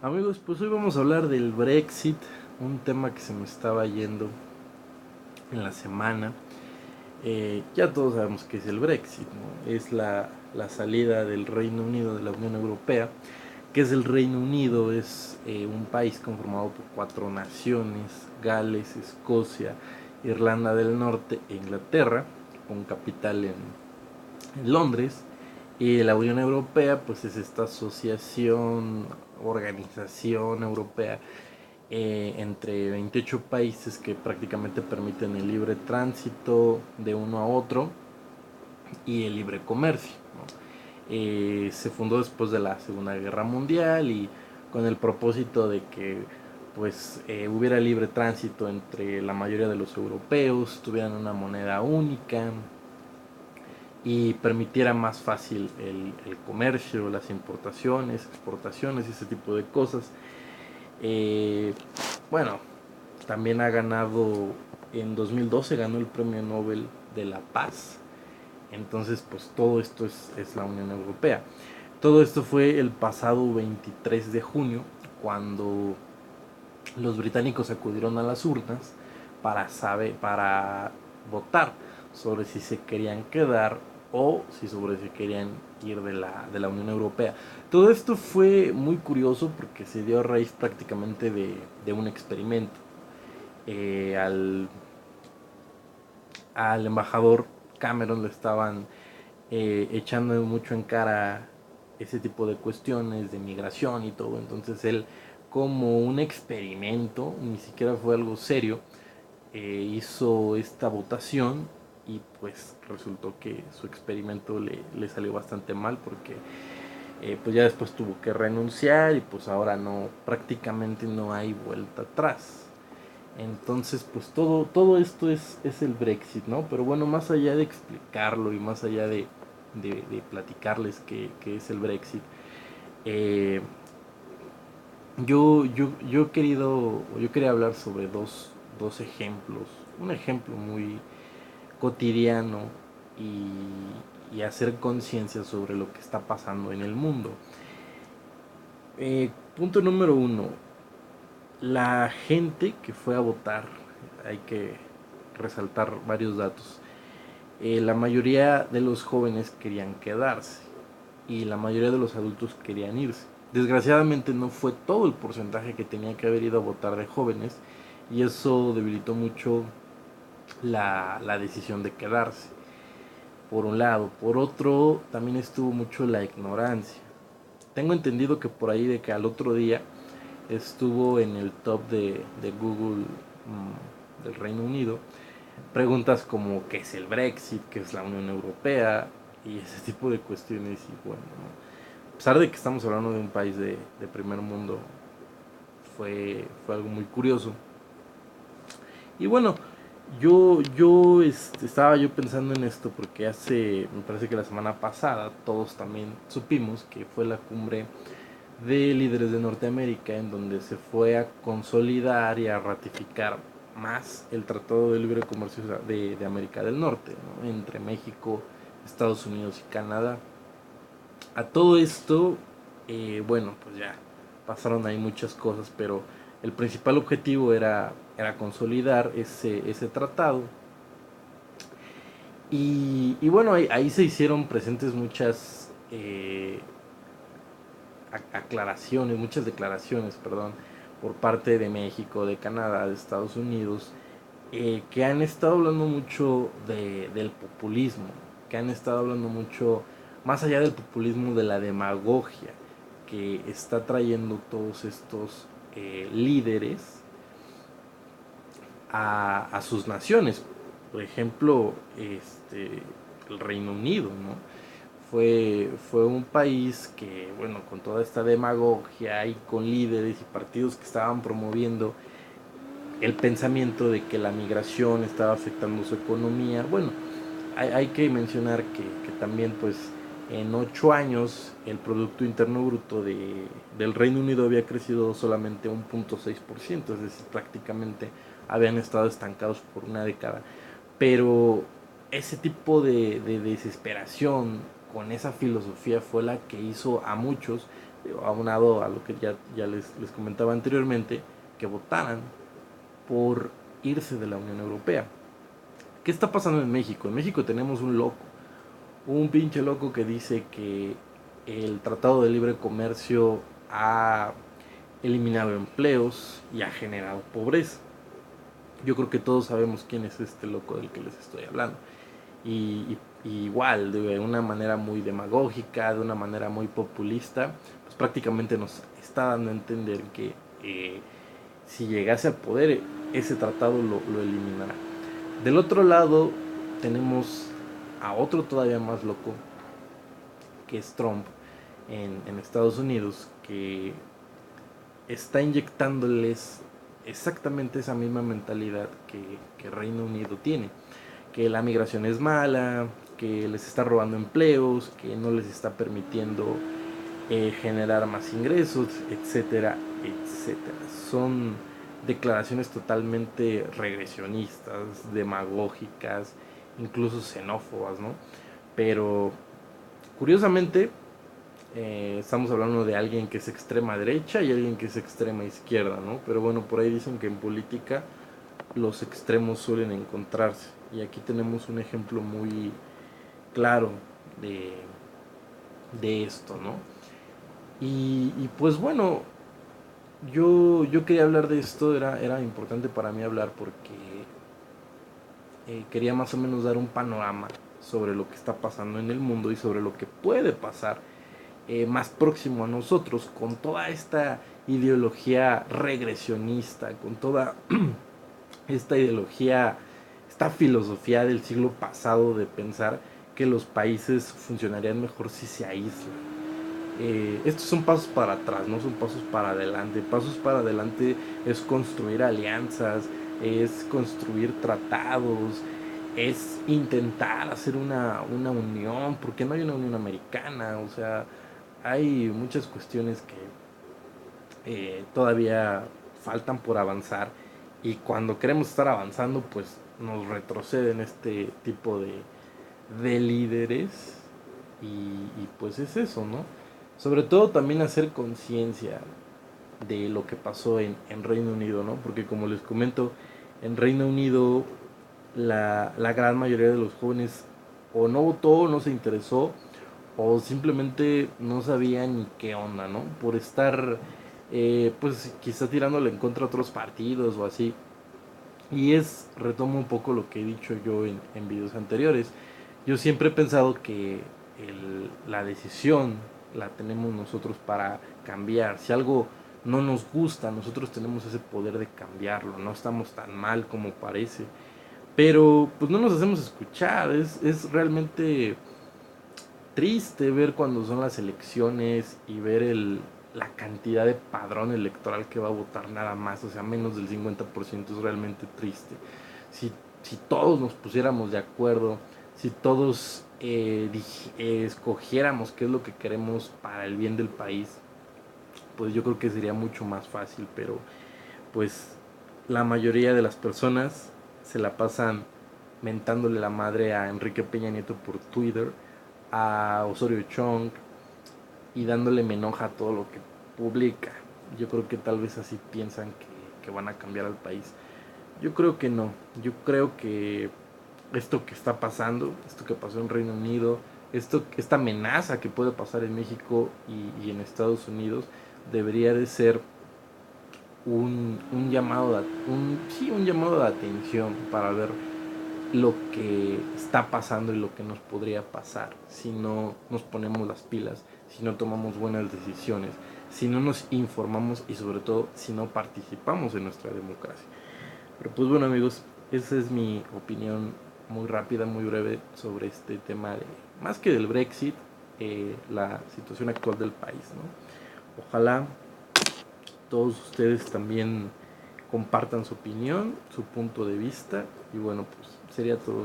Amigos, pues hoy vamos a hablar del Brexit, un tema que se me estaba yendo en la semana. Ya todos sabemos qué es el Brexit, ¿no? Es la salida del Reino Unido de la Unión Europea. ¿Qué es el Reino Unido? Es un país conformado por cuatro naciones: Gales, Escocia, Irlanda del Norte e Inglaterra, con capital en Londres. Y la Unión Europea pues es esta asociación, organización europea entre 28 países que prácticamente permiten el libre tránsito de uno a otro y el libre comercio, ¿no? Se fundó después de la Segunda Guerra Mundial y con el propósito de que pues hubiera libre tránsito entre la mayoría de los europeos, tuvieran una moneda única y permitiera más fácil el comercio, las importaciones, exportaciones y ese tipo de cosas. Eh, bueno, también ha ganado, en 2012 ganó el Premio Nobel de la Paz. Entonces, pues todo esto es la Unión Europea. Todo esto fue el pasado 23 de junio, cuando los británicos acudieron a las urnas para votar sobre si se querían quedar o sobre si querían ir de la Unión Europea. Todo esto fue muy curioso porque se dio a raíz prácticamente de un experimento. Al embajador Cameron le estaban echando mucho en cara ese tipo de cuestiones de migración y todo. Entonces él, como un experimento, ni siquiera fue algo serio, hizo esta votación y pues resultó que su experimento le salió bastante mal porque pues ya después tuvo que renunciar y pues ahora no, prácticamente no hay vuelta atrás. Entonces, pues todo esto es el Brexit, ¿no? Pero bueno, más allá de explicarlo y más allá de platicarles qué es el Brexit, eh, yo quería hablar sobre dos ejemplos. Un ejemplo muy cotidiano y hacer conciencia sobre lo que está pasando en el mundo. Punto número uno, la gente que fue a votar, hay que resaltar varios datos. La mayoría de los jóvenes querían quedarse y la mayoría de los adultos querían irse. Desgraciadamente no fue todo el porcentaje que tenía que haber ido a votar de jóvenes y eso debilitó mucho la decisión de quedarse, por un lado. Por otro, también estuvo mucho la ignorancia. Tengo entendido que por ahí de que al otro día estuvo en el top de Google del Reino Unido preguntas como qué es el Brexit, qué es la Unión Europea y ese tipo de cuestiones. Y bueno, ¿no? A pesar de que estamos hablando de un país de primer mundo, fue algo muy curioso. Y bueno, estaba yo pensando en esto porque me parece que la semana pasada todos también supimos que fue la cumbre de líderes de Norteamérica en donde se fue a consolidar y a ratificar más el Tratado de Libre Comercio de América del Norte, ¿no? Entre México, Estados Unidos y Canadá. A todo esto, bueno, pues ya pasaron ahí muchas cosas, pero el principal objetivo era consolidar ese tratado. Y bueno, ahí se hicieron presentes muchas aclaraciones, muchas declaraciones, perdón, por parte de México, de Canadá, de Estados Unidos, que han estado hablando mucho del populismo, que han estado hablando mucho, más allá del populismo, de la demagogia que está trayendo todos estos líderes a sus naciones. Por ejemplo, el Reino Unido, ¿no? Fue un país que, bueno, con toda esta demagogia y con líderes y partidos que estaban promoviendo el pensamiento de que la migración estaba afectando su economía. Bueno, hay que mencionar que también, pues, en 8 años el Producto Interno Bruto del Reino Unido había crecido solamente 1,6%, es decir, prácticamente habían estado estancados por una década. Pero ese tipo de desesperación con esa filosofía fue la que hizo a muchos aunado a lo que ya les comentaba anteriormente, que votaran por irse de la Unión Europea. ¿Qué está pasando en México? En México tenemos un loco, un pinche loco que dice que el Tratado de Libre Comercio ha eliminado empleos y ha generado pobreza. Yo creo que todos sabemos quién es este loco del que les estoy hablando. Y igual, de una manera muy demagógica, de una manera muy populista, pues prácticamente nos está dando a entender que si llegase al poder, ese tratado lo eliminará. Del otro lado, tenemos a otro todavía más loco, que es Trump en Estados Unidos, que está inyectándoles exactamente esa misma mentalidad que Reino Unido tiene, que la migración es mala, que les está robando empleos, que no les está permitiendo generar más ingresos, etcétera, etcétera. Son declaraciones totalmente regresionistas, demagógicas, incluso xenófobas, ¿no? Pero curiosamente estamos hablando de alguien que es extrema derecha y alguien que es extrema izquierda, ¿no? Pero bueno, por ahí dicen que en política los extremos suelen encontrarse. Y aquí tenemos un ejemplo muy claro de, de esto, ¿no? Y pues bueno, yo quería hablar de esto, era importante para mí hablar porque quería más o menos dar un panorama sobre lo que está pasando en el mundo y sobre lo que puede pasar más próximo a nosotros con toda esta ideología regresionista, con toda esta ideología, esta filosofía del siglo pasado de pensar que los países funcionarían mejor si se aíslan. Estos son pasos para atrás, no son pasos para adelante. Pasos para adelante es construir alianzas, es construir tratados, es intentar hacer una unión, porque no hay una unión americana, o sea, hay muchas cuestiones que todavía faltan por avanzar y cuando queremos estar avanzando pues nos retroceden este tipo de líderes y pues es eso, ¿no? Sobre todo también hacer conciencia de lo que pasó en Reino Unido, ¿no? Porque como les comento, en Reino Unido la gran mayoría de los jóvenes o no votó, no se interesó, o simplemente no sabía ni qué onda, ¿no? Por estar, pues quizá tirándole en contra a otros partidos o así. Y retomo un poco lo que he dicho yo en videos anteriores. Yo siempre he pensado que la decisión la tenemos nosotros para cambiar. Si algo no nos gusta, nosotros tenemos ese poder de cambiarlo. No estamos tan mal como parece. Pero pues no nos hacemos escuchar. Es realmente triste ver cuando son las elecciones y ver la cantidad de padrón electoral que va a votar nada más, o sea, menos del 50% es realmente triste. Si, si todos nos pusiéramos de acuerdo, si todos escogiéramos qué es lo que queremos para el bien del país, pues yo creo que sería mucho más fácil, pero pues la mayoría de las personas se la pasan mentándole la madre a Enrique Peña Nieto por Twitter, a Osorio Chong y dándole me enoja a todo lo que publica. Yo creo que tal vez así piensan que van a cambiar al país. Yo creo que no. Yo creo que esto que está pasando, esto que pasó en Reino Unido, esta amenaza que puede pasar en México y en Estados Unidos, debería de ser un llamado un llamado de atención para ver lo que está pasando y lo que nos podría pasar si no nos ponemos las pilas, si no tomamos buenas decisiones, si no nos informamos y sobre todo si no participamos en nuestra democracia. Pero pues bueno amigos, esa es mi opinión muy rápida, muy breve sobre este tema de, más que del Brexit, la situación actual del país, ¿no? Ojalá todos ustedes también compartan su opinión, su punto de vista y bueno, pues sería todo.